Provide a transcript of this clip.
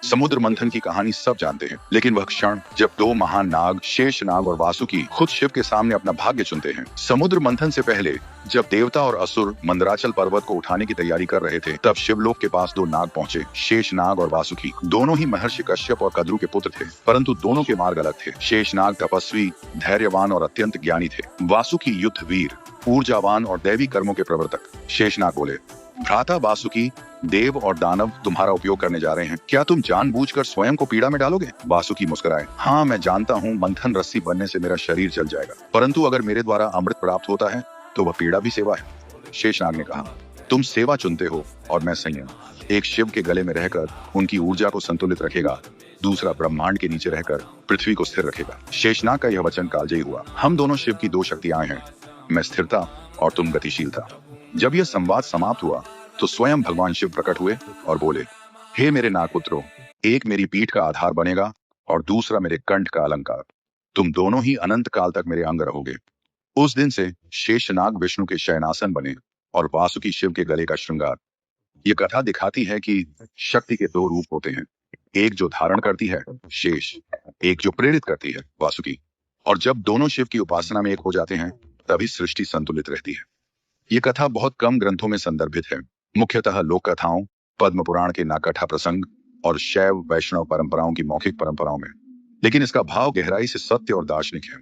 समुद्र मंथन की कहानी सब जानते हैं, लेकिन वह क्षण जब दो महान नाग शेषनाग और वासुकी खुद शिव के सामने अपना भाग्य चुनते हैं। समुद्र मंथन से पहले जब देवता और असुर मंदराचल पर्वत को उठाने की तैयारी कर रहे थे, तब शिवलोक के पास दो नाग पहुंचे। शेषनाग और वासुकी दोनों ही महर्षि कश्यप और कद्रु के पुत्र थे, परंतु दोनों के मार्ग अलग थे। शेषनाग तपस्वी, धैर्यवान और अत्यंत ज्ञानी थे। वासुकी युद्ध वीर, ऊर्जावान और दैवी कर्मों के प्रवर्तक। शेषनाग बोले, भ्राता वासुकी, देव और दानव तुम्हारा उपयोग करने जा रहे हैं। क्या तुम जानबूझकर स्वयं को पीड़ा में डालोगे? वासुकी मुस्कुराए, हाँ मैं जानता हूँ मंथन रस्सी बनने से मेरा शरीर जल जाएगा, परंतु अगर मेरे द्वारा अमृत प्राप्त होता है तो वह पीड़ा भी सेवा है। शेषनाग ने कहा, तुम सेवा चुनते हो और मैं संयम। एक शिव के गले में रहकर उनकी ऊर्जा को संतुलित रखेगा, दूसरा ब्रह्मांड के नीचे रहकर पृथ्वी को स्थिर रखेगा। शेषनाग का यह वचन कालजयी हुआ। हम दोनों शिव की दो शक्तियां हैं, मैं स्थिरता और तुम गतिशीलता। जब यह संवाद समाप्त हुआ तो स्वयं भगवान शिव प्रकट हुए और बोले, हे मेरे नागपुत्रों, एक मेरी पीठ का आधार बनेगा और दूसरा मेरे कंठ का अलंकार। तुम दोनों ही अनंत काल तक मेरे अंग रहोगे। उस दिन से शेषनाग विष्णु के शयनासन बने और वासुकी शिव के गले का श्रृंगार। ये कथा दिखाती है कि शक्ति के दो रूप होते हैं, एक जो धारण करती है शेष, एक जो प्रेरित करती है वासुकी। और जब दोनों शिव की उपासना में एक हो जाते हैं, तभी सृष्टि संतुलित रहती है। ये कथा बहुत कम ग्रंथों में संदर्भित है, मुख्यतः लोक कथाओं, पद्म पुराण के नाकठा प्रसंग और शैव वैष्णव परंपराओं की मौखिक परंपराओं में। लेकिन इसका भाव गहराई से सत्य और दार्शनिक है।